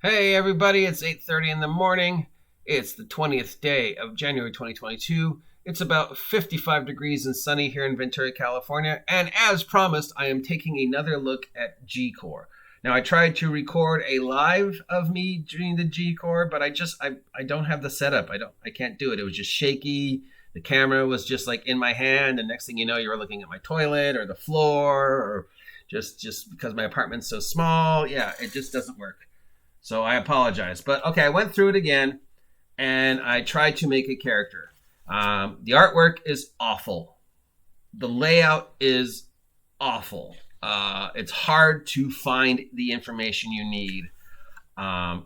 Hey everybody, it's 8:30 in the morning. It's the 20th day of January 2022. It's about 55 degrees and sunny here in Ventura, California. And as promised, I am taking another look at G-Core. Now I tried to record a live of me doing the G-Core, but I don't have the setup. I can't do it. It was just shaky. The camera was just like in my hand, and next thing you know, you were looking at my toilet or the floor, or just because my apartment's so small. Yeah, it just doesn't work. So I apologize. But okay, I went through it again and I tried to make a character. The artwork is awful. The layout is awful. It's hard to find the information you need.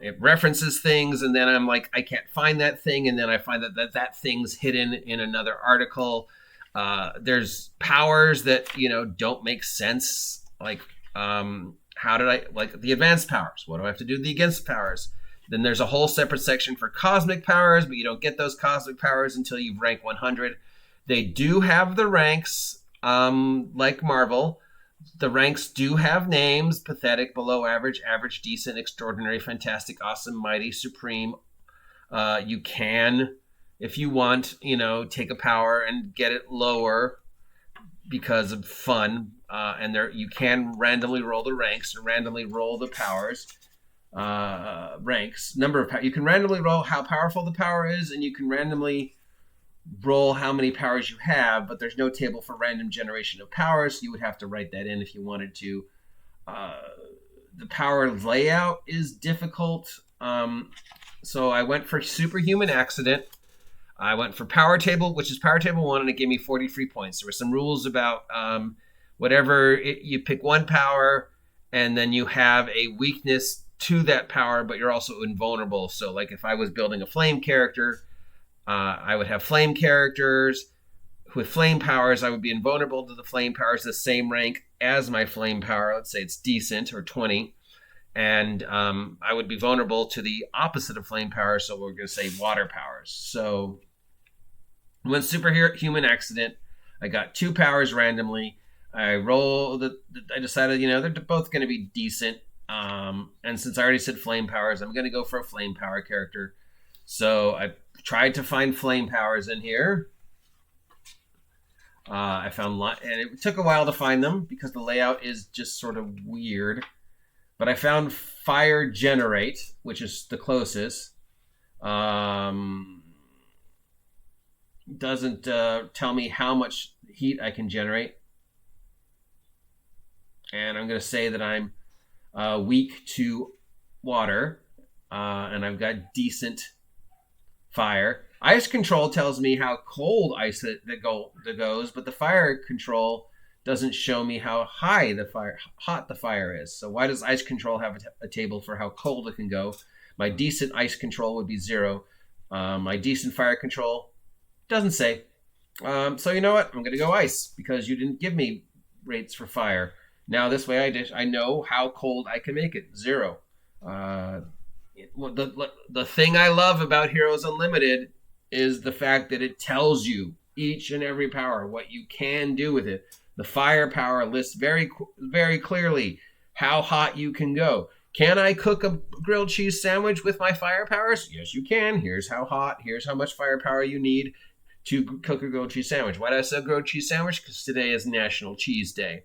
It references things, and then I'm like, I can't find that thing, and then I find that thing's hidden in another article. There's powers that don't make sense, like how did I like the advanced powers? What do I have to do with the against powers? Then there's a whole separate section for cosmic powers, but you don't get those cosmic powers until you've ranked 100. They do have the ranks, like Marvel. The ranks do have names: pathetic, below average, average, decent, extraordinary, fantastic, awesome, mighty, supreme. You can, if you want, take a power and get it lower because of fun. And there you can randomly roll the ranks and randomly roll the powers. Ranks, number of you can randomly roll how powerful the power is, and you can randomly roll how many powers you have, but there's no table for random generation of powers. You would have to write that in if you wanted to. The power layout is difficult. So I went for superhuman accident. I went for power table, which is power table 1, and it gave me 40 free points. There were some rules about you pick one power, and then you have a weakness to that power, but you're also invulnerable. So like if I was building a flame character, I would have flame characters. With flame powers, I would be invulnerable to the flame powers, the same rank as my flame power. Let's say it's decent or 20. And I would be vulnerable to the opposite of flame powers, so we're going to say water powers. So when superhuman accident, I got 2 powers randomly. I rolled. I decided, they're both going to be decent. And since I already said flame powers, I'm going to go for a flame power character. So I tried to find flame powers in here. I found, and it took a while to find them because the layout is just sort of weird. But I found fire generate, which is the closest. Doesn't tell me how much heat I can generate. And I'm going to say that I'm weak to water, and I've got decent fire. Ice control tells me how cold ice that goes, but the fire control doesn't show me how hot the fire is. So why does ice control have a table for how cold it can go? My decent ice control would be 0. My decent fire control doesn't say. So you know what? I'm going to go ice because you didn't give me rates for fire. Now this way I know how cold I can make it. 0. The thing I love about Heroes Unlimited is the fact that it tells you each and every power, what you can do with it. The fire power lists very, very clearly how hot you can go. Can I cook a grilled cheese sandwich with my fire powers? Yes, you can. Here's how hot. Here's how much firepower you need to cook a grilled cheese sandwich. Why did I say grilled cheese sandwich? Because today is National Cheese Day.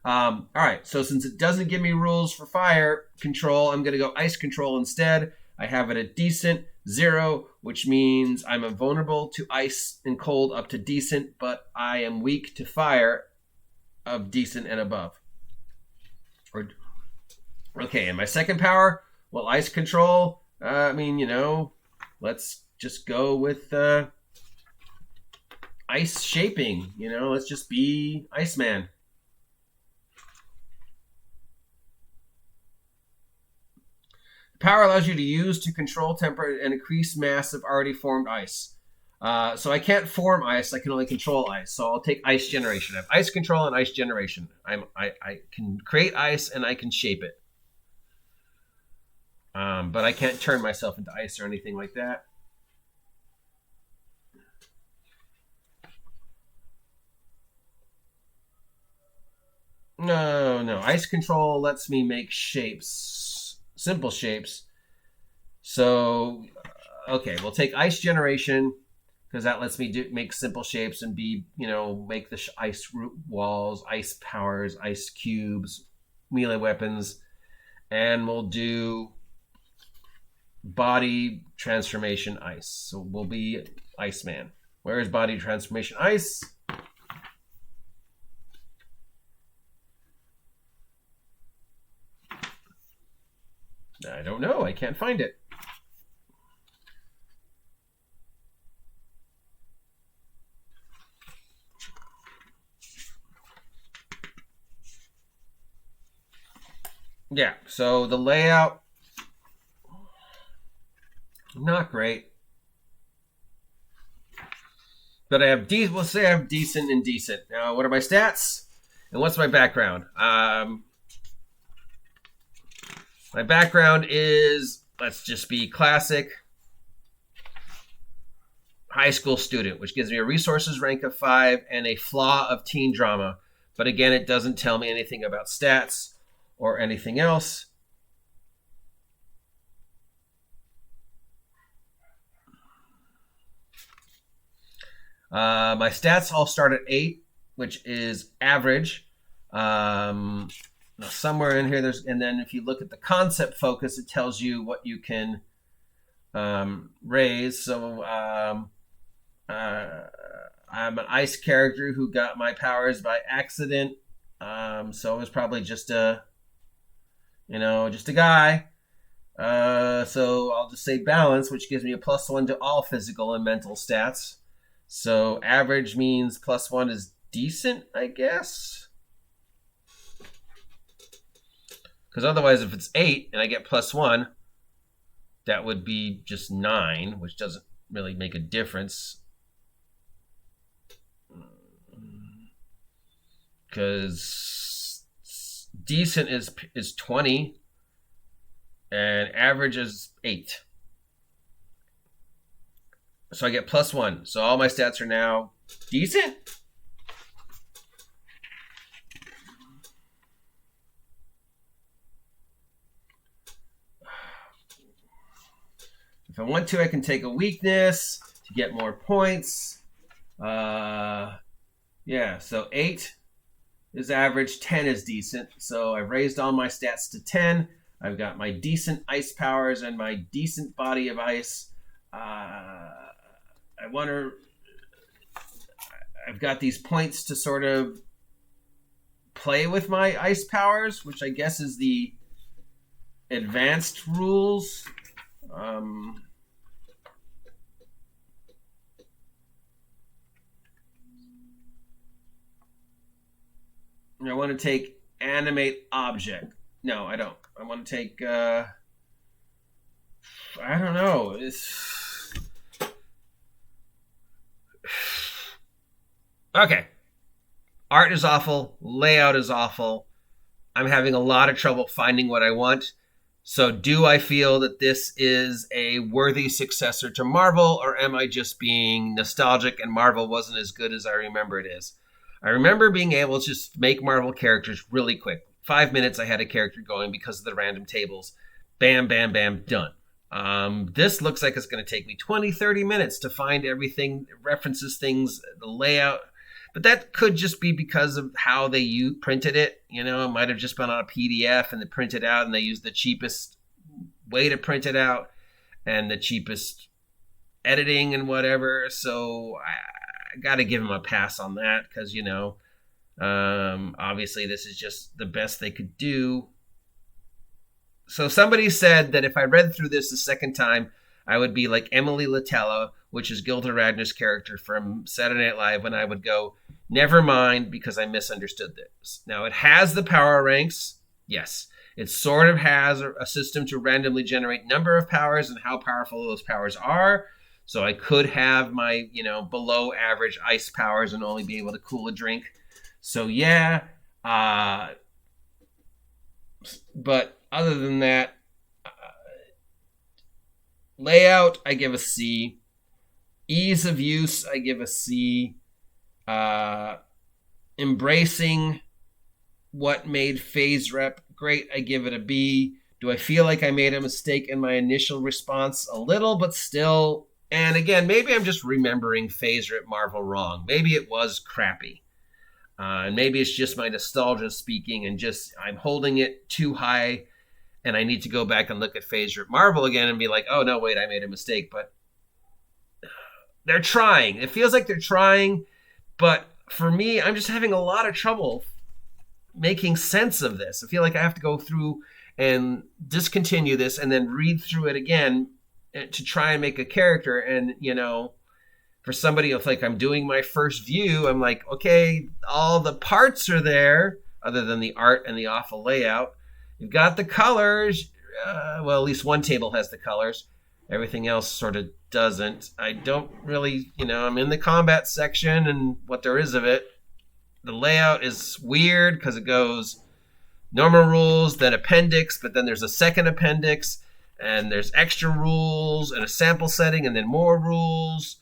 All right, so since it doesn't give me rules for fire control, I'm going to go ice control instead. I have it at decent, 0, which means I'm invulnerable to ice and cold up to decent, but I am weak to fire of decent and above. Okay, and my second power, well, ice control, let's just go with ice shaping. Let's just be Iceman. Power allows you to use to control temperature and increase mass of already formed ice. So I can't form ice, I can only control ice. So I'll take ice generation. I have ice control and ice generation. I can create ice and I can shape it. But I can't turn myself into ice or anything like that. No. Ice control lets me make shapes, simple shapes. So, okay, we'll take ice generation because that lets me make simple shapes and make the ice walls, ice powers, ice cubes, melee weapons, and we'll do body transformation ice. So we'll be Iceman. Where is body transformation ice? I don't know. I can't find it. Yeah, so the layout, not great. But I have let's say I have decent and decent. Now, what are my stats? And what's my background? My background is, let's just be classic, high school student, which gives me a resources rank of 5 and a flaw of teen drama. But again, it doesn't tell me anything about stats or anything else. My stats all start at 8, which is average. Somewhere in here, and then if you look at the concept focus, it tells you what you can raise. So I'm an ice character who got my powers by accident. So it was probably just a guy. So I'll just say balance, which gives me a +1 to all physical and mental stats. So average means +1 is decent, I guess. Because otherwise, if it's 8 and I get +1, that would be just 9, which doesn't really make a difference. Because decent is 20 and average is 8. So I get +1. So all my stats are now decent. If I want to, I can take a weakness to get more points. Yeah, so 8 is average, 10 is decent. So I've raised all my stats to 10. I've got my decent ice powers and my decent body of ice. I've got these points to sort of play with my ice powers, which I guess is the advanced rules. I want to take animate object. No, I don't. I want to take, I don't know. Okay. Art is awful. Layout is awful. I'm having a lot of trouble finding what I want. So do I feel that this is a worthy successor to Marvel, or am I just being nostalgic and Marvel wasn't as good as I remember it is? I remember being able to just make Marvel characters really quick. 5 minutes I had a character going because of the random tables. Bam, bam, bam, done. This looks like it's going to take me 20, 30 minutes to find everything, references things, the layout. But that could just be because of how they printed it. You know, it might have just been on a PDF and they printed out and they used the cheapest way to print it out and the cheapest editing and whatever. So I got to give them a pass on that because, obviously this is just the best they could do. So somebody said that if I read through this the second time, I would be like Emily Latella, which is Gilda Radner's character from Saturday Night Live, when I would go, never mind, because I misunderstood this. Now, it has the power ranks. Yes. It sort of has a system to randomly generate number of powers and how powerful those powers are. So I could have my, below average ice powers and only be able to cool a drink. So yeah. But other than that, layout, I give a C. Ease of use, I give a C. Embracing what made FASERIP great, I give it a B. Do I feel like I made a mistake in my initial response? A little, but still. And again, maybe I'm just remembering FASERIP MArvel wrong. Maybe it was crappy. And maybe it's just my nostalgia speaking and just I'm holding it too high and I need to go back and look at FASERIP MArvel again and be like, oh, no, wait, I made a mistake. But they're trying. It feels like they're trying. But for me, I'm just having a lot of trouble making sense of this. I feel like I have to go through and discontinue this and then read through it again to try and make a character. And, you know, for somebody if like I'm doing my first view, I'm like, okay, all the parts are there other than the art and the awful layout. You've got the colors. Well, at least one table has the colors. Everything else sort of doesn't. I don't really, you know, I'm in the combat section and what there is of it. The layout is weird because it goes normal rules, then appendix, but then there's a second appendix, and there's extra rules and a sample setting, and then more rules.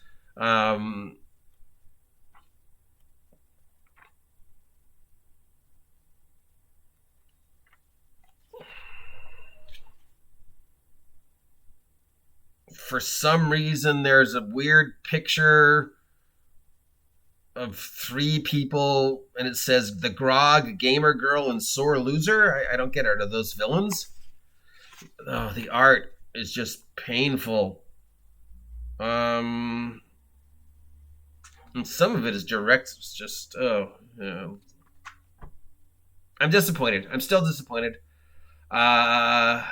For some reason, there's a weird picture of 3 people, and it says the Grog, Gamer Girl, and Sore Loser. I don't get it. Are those villains? Oh, the art is just painful. And some of it is direct. It's just, I'm disappointed. I'm still disappointed. But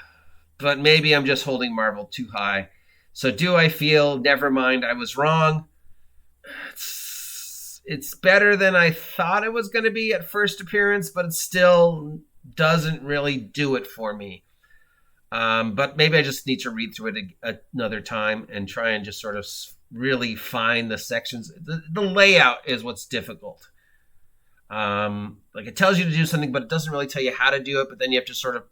maybe I'm just holding Marvel too high. So do I feel, never mind, I was wrong? It's better than I thought it was going to be at first appearance, but it still doesn't really do it for me. But maybe I just need to read through it another time and try and just sort of really find the sections. The layout is what's difficult. Like it tells you to do something, but it doesn't really tell you how to do it. But then you have to sort of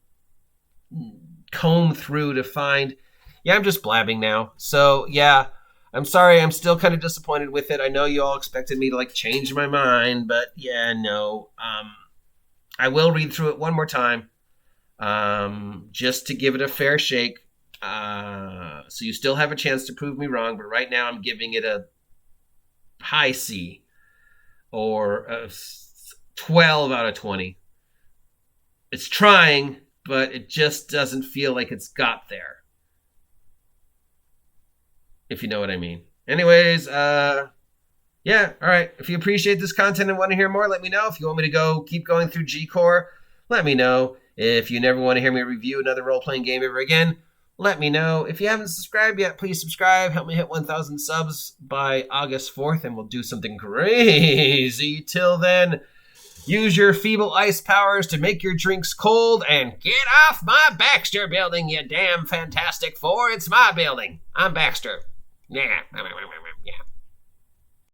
comb through to find. Yeah, I'm just blabbing now. So yeah, I'm sorry. I'm still kind of disappointed with it. I know you all expected me to like change my mind, but yeah, no. I will read through it one more time. Just to give it a fair shake. So you still have a chance to prove me wrong, but right now I'm giving it a high C or a 12 out of 20. It's trying, but it just doesn't feel like it's got there. If you know what I mean. Anyways, yeah, all right. If you appreciate this content and want to hear more, let me know. If you want me to keep going through G-Core, let me know. If you never want to hear me review another role-playing game ever again, let me know. If you haven't subscribed yet, please subscribe. Help me hit 1,000 subs by August 4th, and we'll do something crazy. Till then, use your feeble ice powers to make your drinks cold, and get off my Baxter building, you damn Fantastic Four. It's my building. I'm Baxter. Yeah.